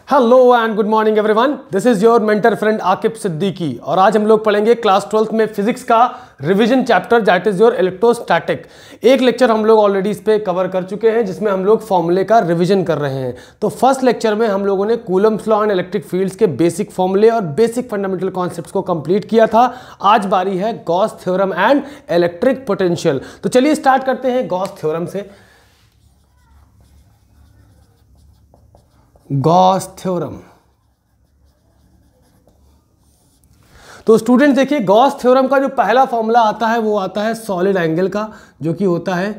Hello and good morning everyone, this is your mentor friend Aqib Siddiqui और आज हम लोग पढ़ेंगे क्लास 12th में फिजिक्स का revision chapter that is your electrostatic. एक लेक्चर हम लोग ऑलरेडी इस पे कवर कर चुके हैं जिसमें हम लोग फॉर्मूले का रिवीजन कर रहे हैं। तो फर्स्ट लेक्चर में हम लोगों ने Coulomb's law and electric fields के बेसिक फॉर्मूले और बेसिक फंडामेंटल कॉन्सेप्ट्स को कंप्लीट किया था। आज बारी है Gauss theorem and electric potential. तो चलिए स्टार्ट करते हैं गॉस थ्योरम से। गॉस थ्योरम, तो स्टूडेंट देखिए गॉस थ्योरम का जो पहला फॉर्मूला आता है वो आता है सॉलिड एंगल का, जो कि होता है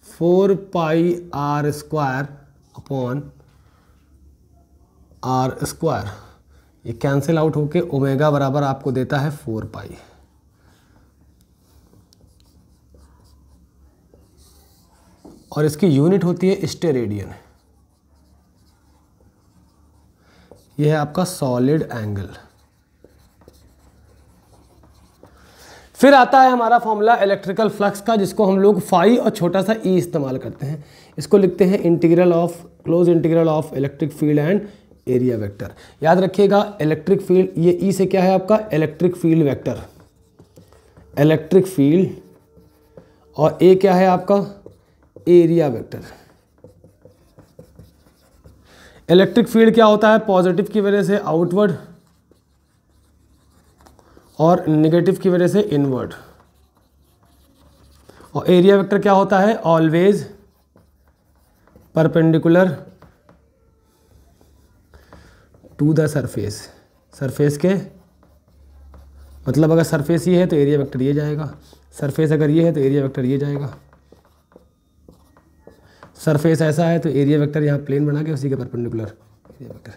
4 pi r square upon r square. ये कैंसिल आउट होके ओमेगा बराबर आपको देता है 4 पाई। और इसकी यूनिट होती है स्टेरेडियन। यह है आपका सॉलिड एंगल। फिर आता है हमारा फॉर्मूला इलेक्ट्रिकल फ्लक्स का, जिसको हम लोग फाई और छोटा सा ई इस्तेमाल करते हैं। इसको लिखते हैं integral of close integral of electric field and area vector. याद रखिएगा इलेक्ट्रिक फील्ड, ये ई से क्या है आपका electric field vector, electric field, और ए क्या है आपका एरिया वेक्टर। इलेक्ट्रिक फील्ड क्या होता है, पॉजिटिव की वजह से आउटवर्ड और नेगेटिव की वजह से इनवर्ड। और एरिया वेक्टर क्या होता है, always perpendicular to the surface. Surface के मतलब अगर सरफेस ये है तो एरिया वेक्टर ये जाएगा, सरफेस अगर ये है तो एरिया वेक्टर ये जाएगा। सरफेस ऐसा है तो एरिया वेक्टर यहाँ प्लेन बना के उसी के परपेंडिकुलर एरिया वेक्टर।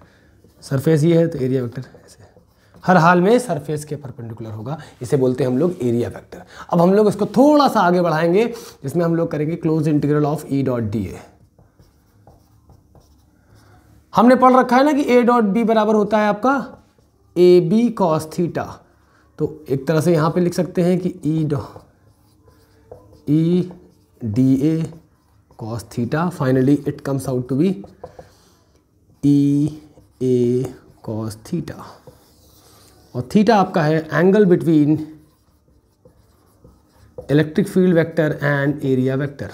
सरफेस ये है तो एरिया वेक्टर ऐसे, हर हाल में सरफेस के परपेंडिकुलर होगा। इसे बोलते हैं हम लोग एरिया वेक्टर। अब हम लोग इसको थोड़ा सा आगे बढ़ाएंगे, जिसमें हम लोग करेंगे close integral of E dot D A. हमने पढ़ रखा है ना कि ए डॉट बी बराबर होता है आपका ए बी कॉस थीटा। तो एक तरह से यहाँ पे लिख सकते हैं कि E D A cos theta, finally it comes out to be E A cos theta। और थीटा आपका है angle between electric field vector and area vector.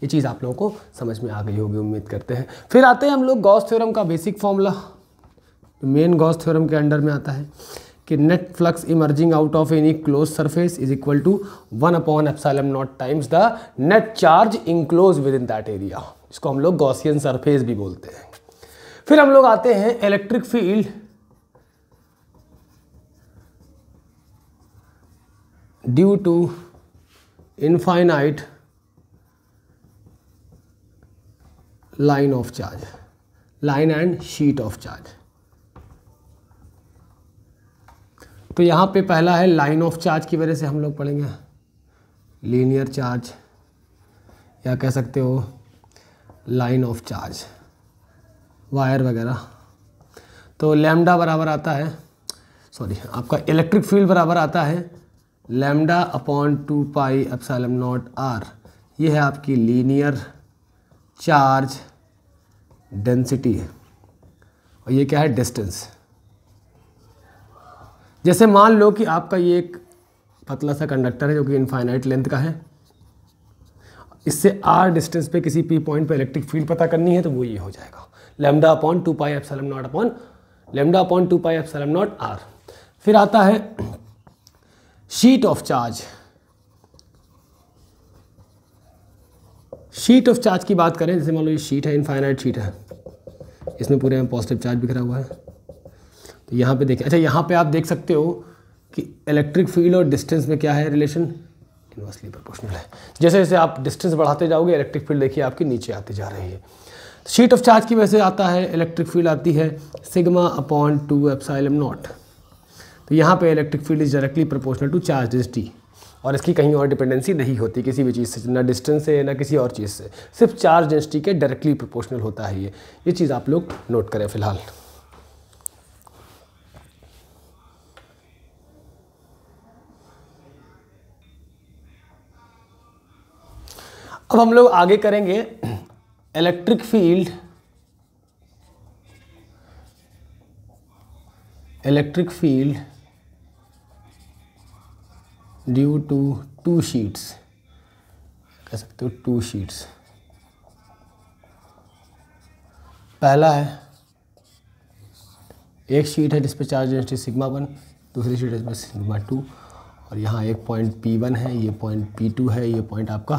ये चीज़ आप लोगों को समझ में आ गई होगी उम्मीद करते हैं। फिर आते हैं हम लोग गॉस थ्योरम का basic formula, main Gauss theorem के अंडर में आता है कि net flux emerging out of any close surface is equal to 1 upon epsilon not times the net charge enclose within that area. इसको हम लोग Gaussian surface भी बोलते हैं। फिर हम लोग आते हैं electric field due to infinite line of charge, line and sheet of charge. तो यहाँ पे पहला है लाइन ऑफ चार्ज की वजह से हम लोग पढ़ेंगे लीनियर चार्ज, या कह सकते हो लाइन ऑफ चार्ज, वायर वगैरह। तो लैम्डा बराबर आता है, सॉरी आपका इलेक्ट्रिक फील्ड बराबर आता है lambda upon 2 pi epsilon not r. ये है आपकी लीनियर चार्ज डेंसिटी, और ये क्या है डिस्टेंस। जैसे मान लो कि आपका ये एक पतला सा कंडक्टर है जो कि इनफाइनाइट लेंथ का है, इससे आर डिस्टेंस पे किसी पी पॉइंट पे इलेक्ट्रिक फील्ड पता करनी है तो वो ये हो जाएगा lambda upon 2 pi epsilon not upon lambda upon 2 pi epsilon not r. फिर आता है sheet of charge. Sheet of charge की बात करें, जैसे मान लो ये शीट है, इनफाइनाइट शीट है, इसमें पूरे में पॉजिटिव चार्ज बिखरा हुआ है। तो यहाँ पे देखिए, अच्छा यहाँ पे आप देख सकते हो कि इलेक्ट्रिक फील्ड और डिस्टेंस में क्या है रिलेशन, इनवर्सली प्रोपोर्शनल है। जैसे जैसे आप डिस्टेंस बढ़ाते जाओगे इलेक्ट्रिक फील्ड देखिए आपकी नीचे आती जा रही है। शीट ऑफ चार्ज की वजह से आता है इलेक्ट्रिक फील्ड आती है सिग्मा अपॉन 2 एप्सिलॉन नॉट। तो यहाँ पे electric field is directly proportional to charge density, और इसकी कहीं और डिपेंडेंसी नहीं होती किसी भी चीज़ से, ना डिस्टेंस से ना किसी और चीज़ से, सिर्फ चार्ज डेंसिटी के डायरेक्टली प्रोपोर्शनल होता है। ये चीज़ आप लोग नोट करें फिलहाल। अब हम लोग आगे करेंगे electric field electric field due to two sheets, कह सकते हो टू शीट्स। पहला है, एक शीट है जिस पे चार्ज डेंसिटी सिग्मा 1, दूसरी शीट है जिसमें सिग्मा 2, और यहाँ एक पॉइंट P1 है, ये पॉइंट P2 है, ये पॉइंट आपका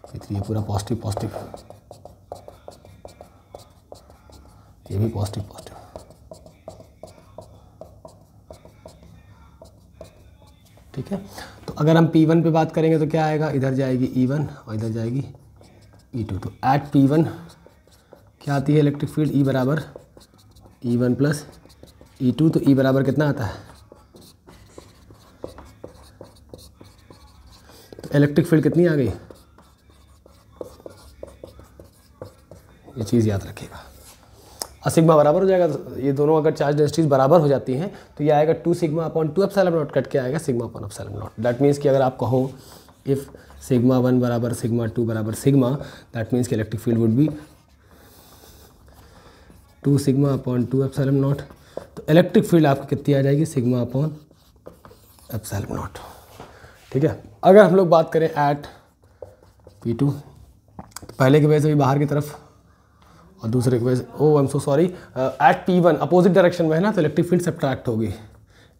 P3, ये पूरा पॉजिटिव पॉजिटिव, ये भी पॉजिटिव पॉजिटिव। ठीक है, तो अगर हम P1 पे बात करेंगे तो क्या आएगा, इधर जाएगी E1 और इधर जाएगी E2। तो एट P1 क्या आती है इलेक्ट्रिक फील्ड, E बराबर E1 प्लस E2। तो E बराबर कितना आता है, तो इलेक्ट्रिक फील्ड कितनी आ गई, ये चीज़ याद रखिएगा। और सिग्मा बराबर हो जाएगा, तो ये दोनों अगर चार्ज डेंसिटीज बराबर हो जाती हैं तो ये आएगा 2 sigma upon 2 epsilon not, cut के आएगा sigma upon epsilon not. That means कि अगर आप कहो इफ़ सिग्मा 1 बराबर सिग्मा 2 बराबर सिग्मा, दैट मीन्स कि electric field would be 2 sigma upon 2 epsilon naught. तो इलेक्ट्रिक फील्ड आपकी कितनी आ जाएगी, सिग्मा अपॉन एप्सिलॉन नॉट। ठीक है, अगर हम लोग बात करें एट P2, तो पहले की वजह से भी बाहर की तरफ और दूसरे की वजह से, oh I am so sorry, at P1 opposite direction में है ना, तो इलेक्ट्रिक फील्ड सब्ट्रैक्ट होगी,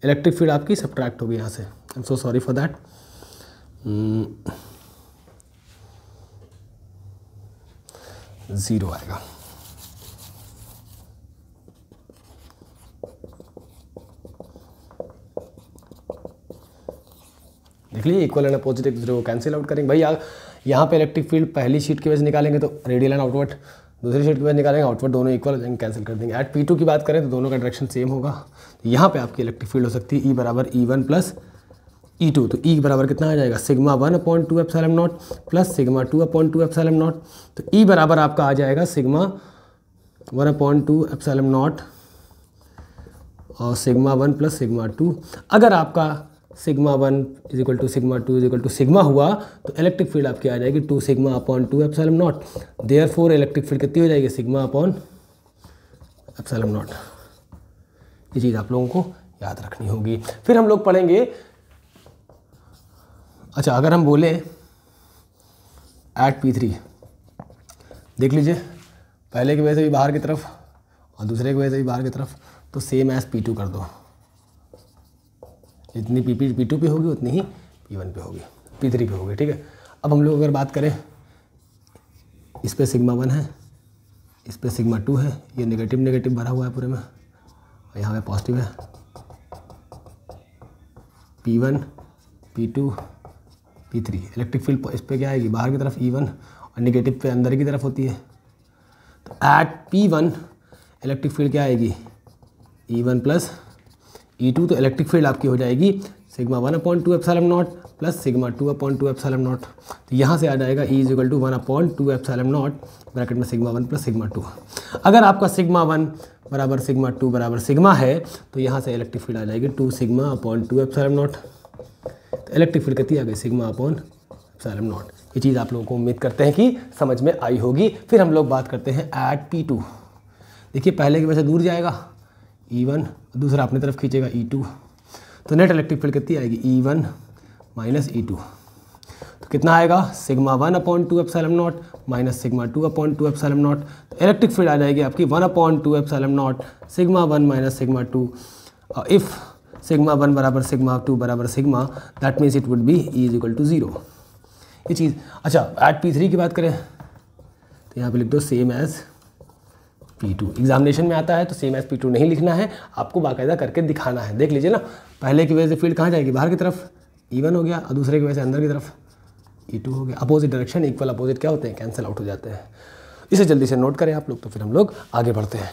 इलेक्ट्रिक फील्ड आपकी सब्ट्रैक्ट होगी यहाँ से। I am so sorry for that. Zero आएगा। देख लीजिए, इक्वल एंड अपोजिट एक दूसरे को कैंसिल आउट करेंगे। भाई यहाँ पे इलेक्ट्रिक फील्ड पहली शीट की वजह से निकालेंगे तो रेडियल एंड आउटवर्ड, दूसरी शीट की वजह से निकालेंगे आउटवर्ड, दोनों इक्वल हो जाएंगे, कैंसिल कर देंगे। एट P2 की बात करें तो दोनों का डायरेक्शन सेम होगा, तो यहाँ पे आपकी इलेक्ट्रिक फील्ड हो सकती है E बराबर E1 प्लस E2। तो E बराबर कितना आ जाएगा, sigma 1 upon 2 epsilon naught plus sigma 2 upon 2 epsilon naught. तो E बराबर आपका आ जाएगा सिग्मा 1 अपॉन 2 एप्सिलॉन नॉट और सिग्मा 1 प्लस सिग्मा 2। अगर आपका sigma 1 is equal to sigma 2 is equal to sigma हुआ तो इलेक्ट्रिक फील्ड आपकी आ जाएगी 2 sigma upon 2 epsilon naught. Therefore electric field कितनी हो जाएगी, सिग्मा अपॉन एप्सिलॉन नॉट। ये चीज़ आप लोगों को याद रखनी होगी। फिर हम लोग पढ़ेंगे, अच्छा अगर हम बोले एट P3, देख लीजिए पहले की वजह से भी बाहर की तरफ और दूसरे की वजह से भी बाहर की तरफ, तो सेम एज P2 कर दो, जितनी P2 पे होगी उतनी ही P1 पे होगी, P3 पे होगी। ठीक है, अब हम लोग अगर बात करें, इस पे सिग्मा 1 है, इस पे सिग्मा 2 है, ये नेगेटिव नेगेटिव भरा हुआ है पूरे में, और यहाँ पे पॉजिटिव है, P1 P2 P3। Electric field इस पे क्या आएगी, बाहर की तरफ E1 और नेगेटिव पे अंदर की तरफ होती है। तो एट P1 इलेक्ट्रिक फील्ड क्या आएगी, E1 प्लस E2। तो इलेक्ट्रिक फील्ड आपकी हो जाएगी sigma 1 upon 2 epsilon naught plus sigma 2 upon 2 epsilon naught. तो यहाँ से आ जाएगा E is equal to 1 upon 2 epsilon naught bracket में सिग्मा 1 प्लस सिग्मा 2। अगर आपका सिग्मा 1 बराबर सिग्मा 2 बराबर सिग्मा है तो यहाँ से इलेक्ट्रिक फील्ड आ जाएगी 2 सिग्मा अपॉन 2 एप्सिलॉन नॉट। तो इलेक्ट्रिक फील्ड कितनी आ गई, सिग्मा अपॉन एप्सिलॉन नॉट। ये चीज़ आप लोगों को उम्मीद करते हैं कि समझ में आई होगी। फिर हम लोग बात करते हैं एट P2। देखिए पहले की वजह से दूर जाएगा E1, दूसरा अपनी तरफ खींचेगा E2, तो नेट इलेक्ट्रिक फील्ड कितनी आएगी, E1 माइनस E2। तो कितना आएगा, sigma 1 upon 2 epsilon naught minus sigma 2 upon 2 epsilon naught. तो इलेक्ट्रिक फील्ड आ जाएगी आपकी 1 upon 2 epsilon naught sigma 1 minus sigma 2। और इफ़ सिग्मा 1 बराबर सिग्मा 2 बराबर sigma, that means it would be E is equal to 0। ये चीज़। अच्छा एट P3 की बात करें तो यहाँ पे लिख दो सेम एज P2। एग्जामिनेशन में आता है तो सेम एज P2 नहीं लिखना है, आपको बाकायदा करके दिखाना है। देख लीजिए ना, पहले की वजह से फील्ड कहाँ जाएगी, बाहर की तरफ E1 हो गया, और दूसरे की वजह से अंदर की तरफ E2 हो गया। अपोजिट डायरेक्शन इक्वल अपोजिट क्या होते हैं, कैंसिल आउट हो जाते हैं। इसे जल्दी से नोट करें आप लोग, तो फिर हम लोग आगे बढ़ते हैं।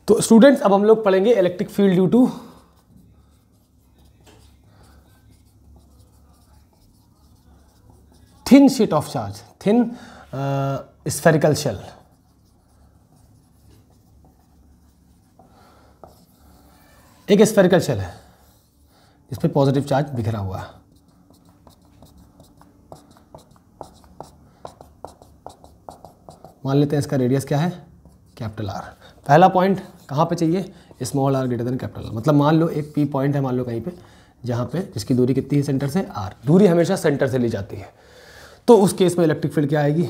तो स्टूडेंट्स अब हम लोग पढ़ेंगे electric field due to thin sheet of charge, thin spherical shell. एक स्फेरिकल शेल है जिस पे पॉजिटिव चार्ज बिखरा हुआ है। मान लेते हैं इसका रेडियस क्या है, कैपिटल आर। पहला पॉइंट कहाँ पे चाहिए, small R greater than capital R. मतलब मान लो एक पी पॉइंट है, मान लो कहीं पे, जहाँ पे जिसकी दूरी कितनी है सेंटर से, आर। दूरी हमेशा सेंटर से ली जाती है, तो उस केस में इलेक्ट्रिक फील्ड क्या आएगी,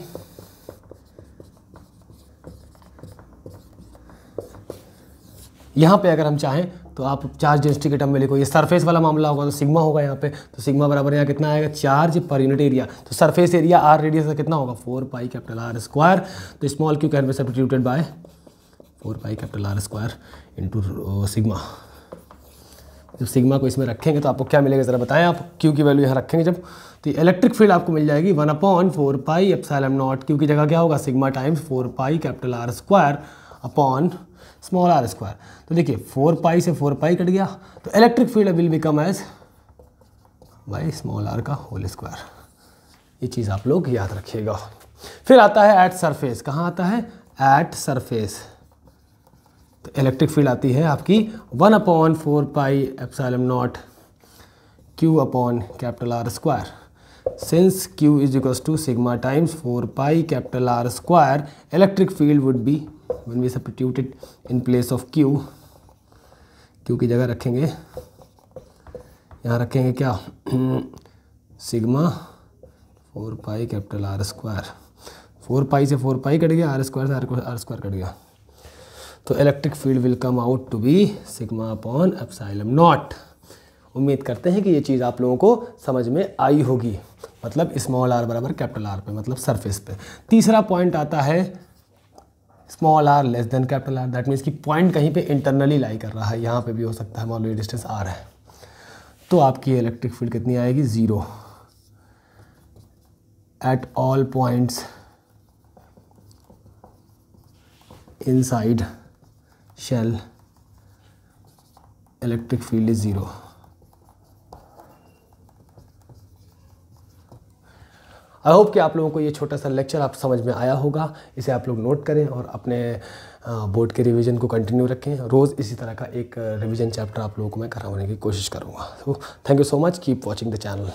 यहाँ पे अगर हम चाहें तो आप चार्ज डेंसिटी के टर्म में लिखो, ये सरफेस वाला मामला होगा तो सिग्मा होगा यहाँ पे, तो सिग्मा बराबर यहाँ कितना आएगा, चार्ज पर यूनिट एरिया। तो सरफेस एरिया आर रेडियस का कितना होगा, 4 पाई कैपिटल आर स्क्वायर। तो small Q can be substituted by 4 pi capital R square into sigma. जब सिग्मा को इसमें रखेंगे तो आपको क्या मिलेगा ज़रा बताएं आप, क्यू की वैल्यू यहाँ रखेंगे जब, तो इलेक्ट्रिक फील्ड आपको मिल जाएगी 1/4 पाई एप्सिलॉन नॉट, क्यू की जगह क्या होगा, sigma times 4 pi capital R square upon small R square. तो देखिए 4 पाई से 4 पाई कट गया, तो electric field will become as by small R का होल स्क्वायर। ये चीज़ आप लोग याद रखिएगा। फिर आता है एट सरफेस, कहाँ आता है, एट सरफेस। तो इलेक्ट्रिक फील्ड आती है आपकी 1/4 पाई epsilon not Q upon capital R square. Since Q is equals to sigma times 4 pi capital R square, electric field would be, when we substitute it in place of Q, Q की जगह रखेंगे, यहाँ रखेंगे क्या, sigma 4 pi capital R square. 4 pi से 4 pi cut गया, R square से R square cut गया, तो electric field will come out to be sigma upon epsilon naught. उम्मीद करते हैं कि ये चीज़ आप लोगों को समझ में आई होगी, मतलब स्मॉल आर बराबर कैपिटल आर पे, मतलब सरफेस पे। तीसरा पॉइंट आता है small R less than capital R, that means कि पॉइंट कहीं पे इंटरनली लाई कर रहा है, यहाँ पे भी हो सकता है, मान लो ये डिस्टेंस आर है, तो आपकी इलेक्ट्रिक फील्ड कितनी आएगी, 0 at all points inside shell, electric field is 0। I hope कि आप लोगों को ये छोटा सा लेक्चर आप समझ में आया होगा। इसे आप लोग नोट करें और अपने बोर्ड के रिवीजन को कंटिन्यू रखें। रोज़ इसी तरह का एक रिवीजन चैप्टर आप लोगों को मैं कराने की कोशिश करूँगा। तो thank you so much, keep watching the channel.